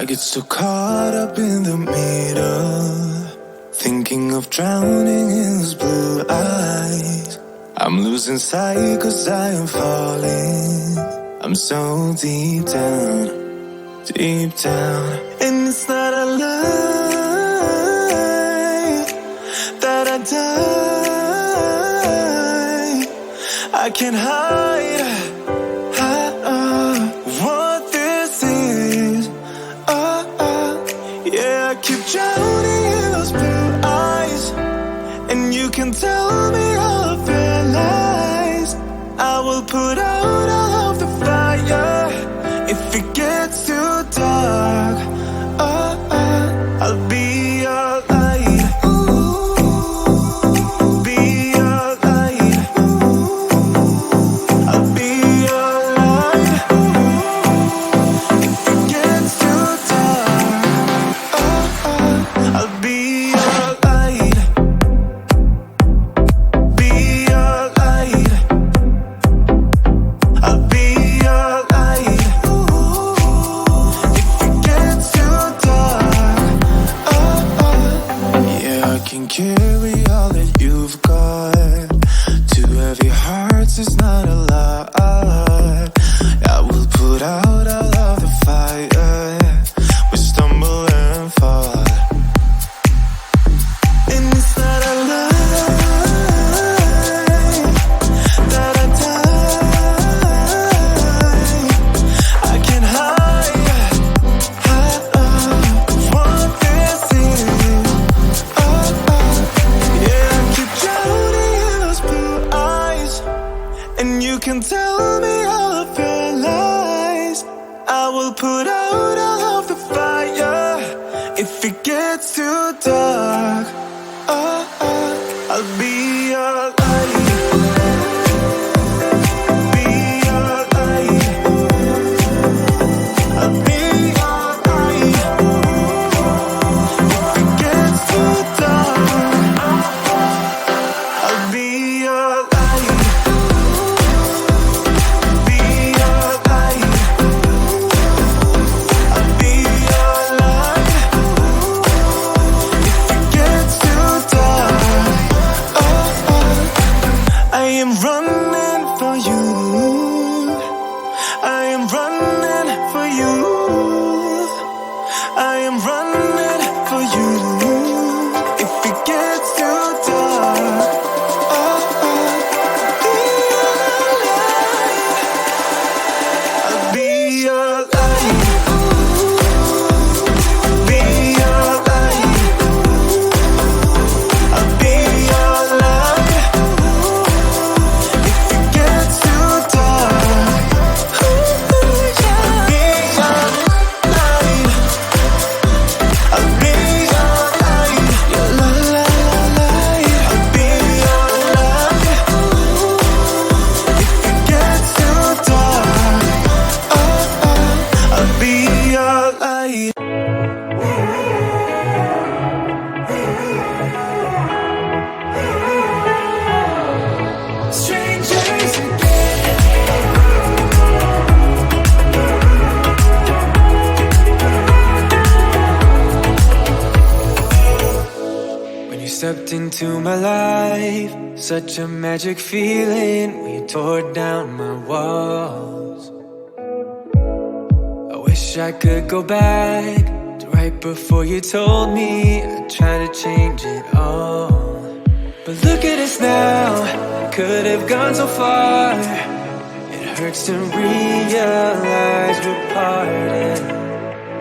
I get so caught up in the middle, thinking of drowning in those blue eyes. I'm losing sight 'cause I am falling. I'm so deep down, deep down. And it's not a lie that I die. I can't hide what this is. Yeah, I keep drowning in those blue eyes, and you can tell me all of your lies. I will put out all of the fire if it gets too dark. I'll be your light. Be your light. I'll be your light. If it gets too dark, I'll be your light. Be your light. I'll be your light. If it gets too dark, yeah, I can carry all that you've got. Two heavy hearts is not a lot. I will put out all of the fire. We stumble and fall, and it's not a lie that I die. I can't hide what this is. Yeah, I keep drowning in those blue eyes, and you can tell me all of your lies. I will put out all of the fire if it gets too dark. I'll be your light. Be your light. I'll be your light. If it gets too dark, I'll be your light. Be your light. I'll be your light. If it gets too dark, I am running for you. I am running for you. I am running for you. If it gets too dark, I'll be your light. Be your light. I'll be your light. If it gets too dark, I'll be your light. I'll be your light. Your light. I'll be your light. If it gets too dark, I'll be your light. Strangers again. When you stepped into my life, such a magic feeling when you tore down my walls. I wish I could go back to right before you told me I'd try to change it all. But look at us now, could have gone so far. It hurts to realize we're parted.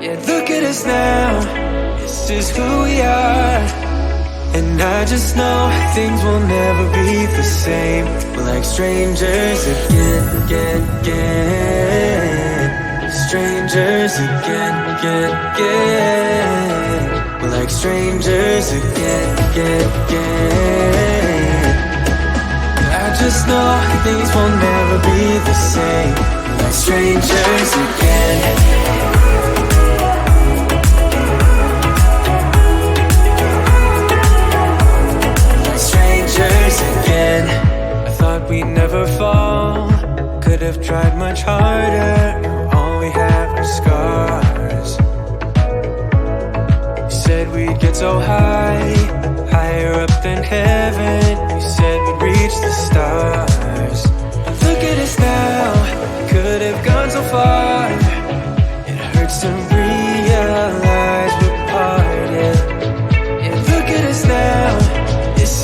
Yeah, look at us now, this is who we are. And I just know things will never be the same. We're like strangers again, again, again. Strangers again, again, again. We're like strangers again, again, again. I just know things will never be the same. We're like strangers again. Again, I thought we'd never fall. Could have tried much harder. All we have are scars.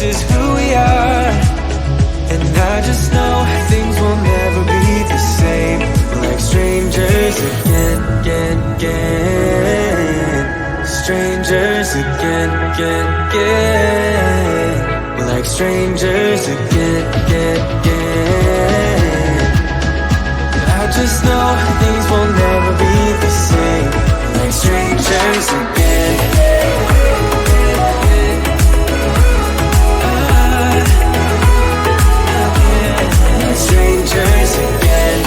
is who we are. And I just know things will never be the same. We're like strangers again, again, again. Strangers again, again, again. We're like strangers again, again, again. I just know things will never be the same. We're like strangers again. Strangers again.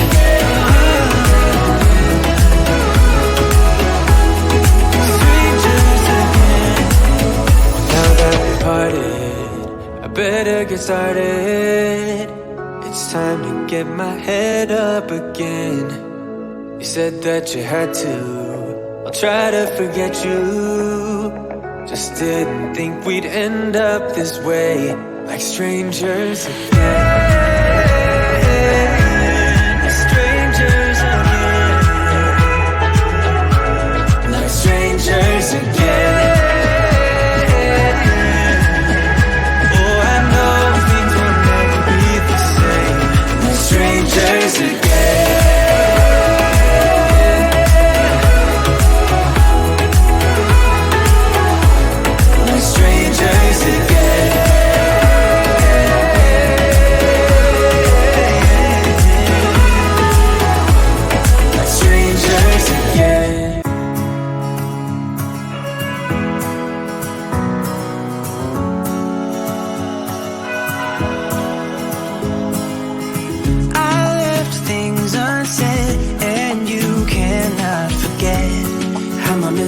Strangers again. Now that we parted, I better get started. It's time to get my head up again. You said that you had to, I'll try to forget you. Just didn't think we'd end up this way, like strangers again. Strangers again. Like strangers again. Oh, I know things will never be the same. Like strangers again. Like strangers again.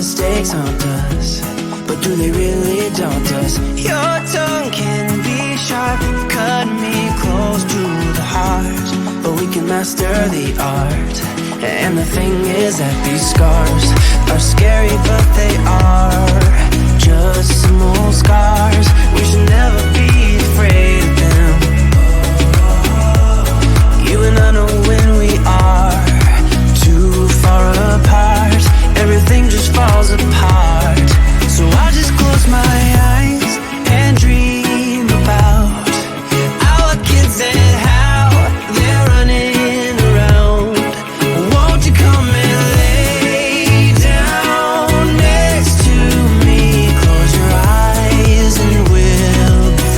Mistakes haunt us, but do they really daunt us? Your tongue can be sharp, cut me close to the heart, but we can master the art. And the thing is that these scars are scary, but they are just some old scars. We should never be afraid of them. You and I know when we are too far apart, everything just falls apart. So I just close my eyes and dream about our kids and how they're running around. Won't you come and lay down next to me? Close your eyes and we'll be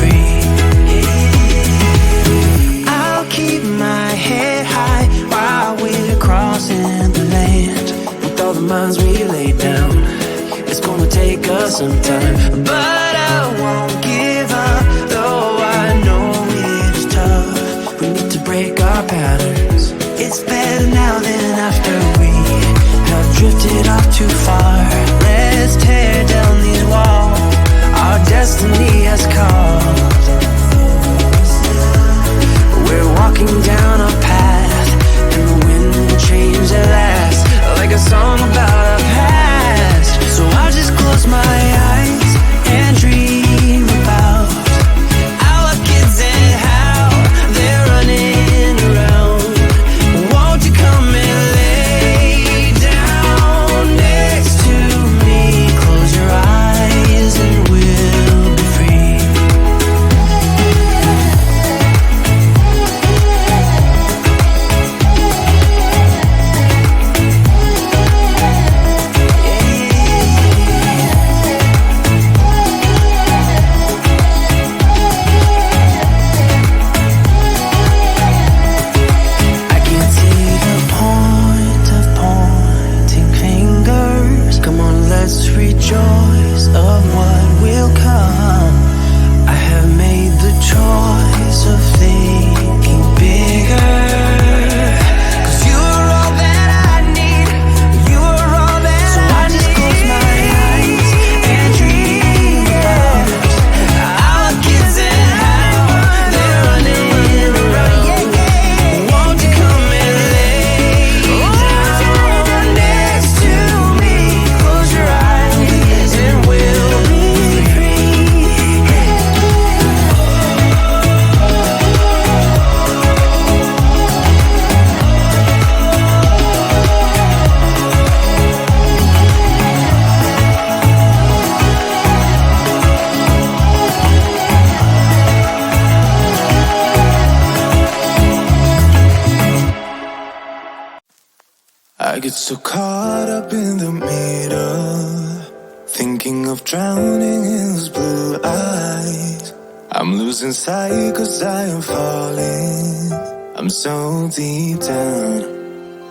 get so caught up in the middle, thinking of drowning in those blue eyes. I'm losing sight 'cause I am falling. I'm so deep down,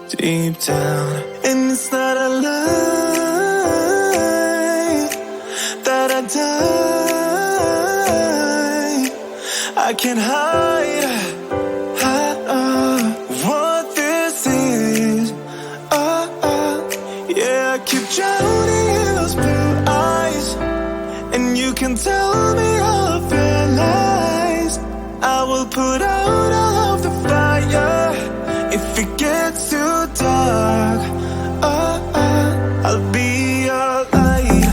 deep down. And it's not a lie that I die. I can't hide what this is. Yeah, I keep drowning in those blue eyes, and you can tell me all of your lies. I will put out all of the fire if it gets too dark. I'll be your light.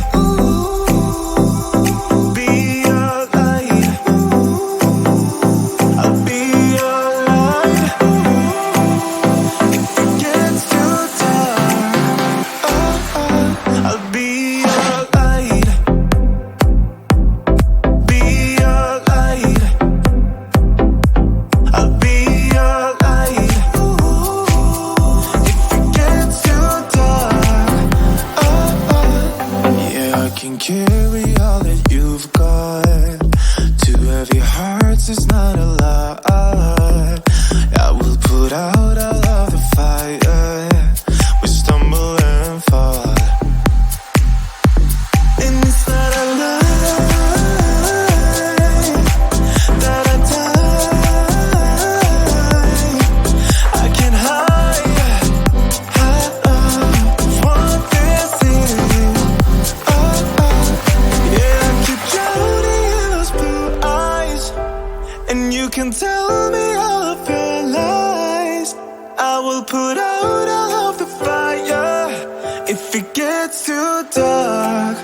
Be your light. I'll be your light. If it gets too dark, I'll be your light. Be your light. I'll be your light. If it gets too dark, yeah, I can carry all that you've got. Two heavy hearts is not a lot. I will put out all of the fire. We stumble and fall, and it's not a lie that I die. I can't hide what this is. Yeah, I keep drowning in those blue eyes, and you can tell me all of your lies. I will put out all of the fire if it gets too dark.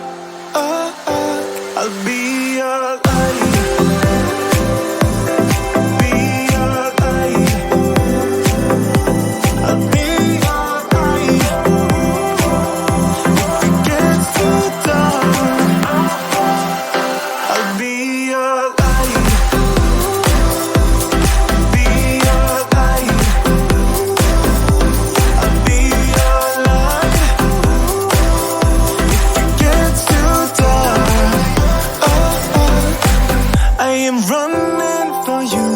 I'll be your light. Be your light. I'll be your light. If it gets too dark, I'll be your light. Be your light. I'll be your light. If it gets too dark, I am running for you.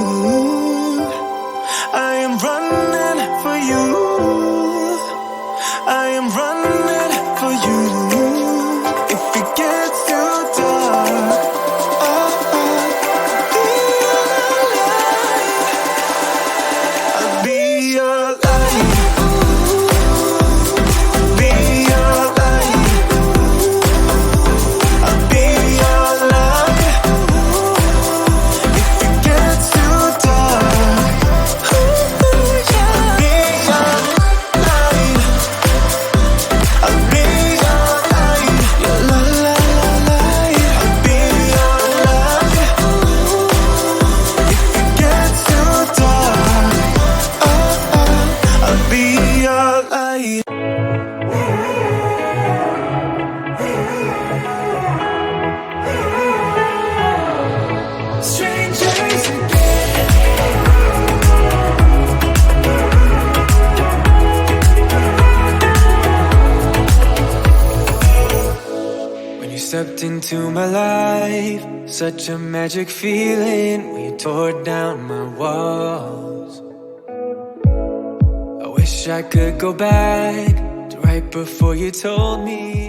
I am running for you. I am running for you. If it gets too dark, I'll be your light. Be your light. I'll be your light. If it gets too dark, I'll be your light. I'll be your light. Your light. I'll be your light. If it gets too dark, I'll be your light. Strangers when you stepped into my life, such a magic feeling when you tore down my walls. I wish I could go back to right before you told me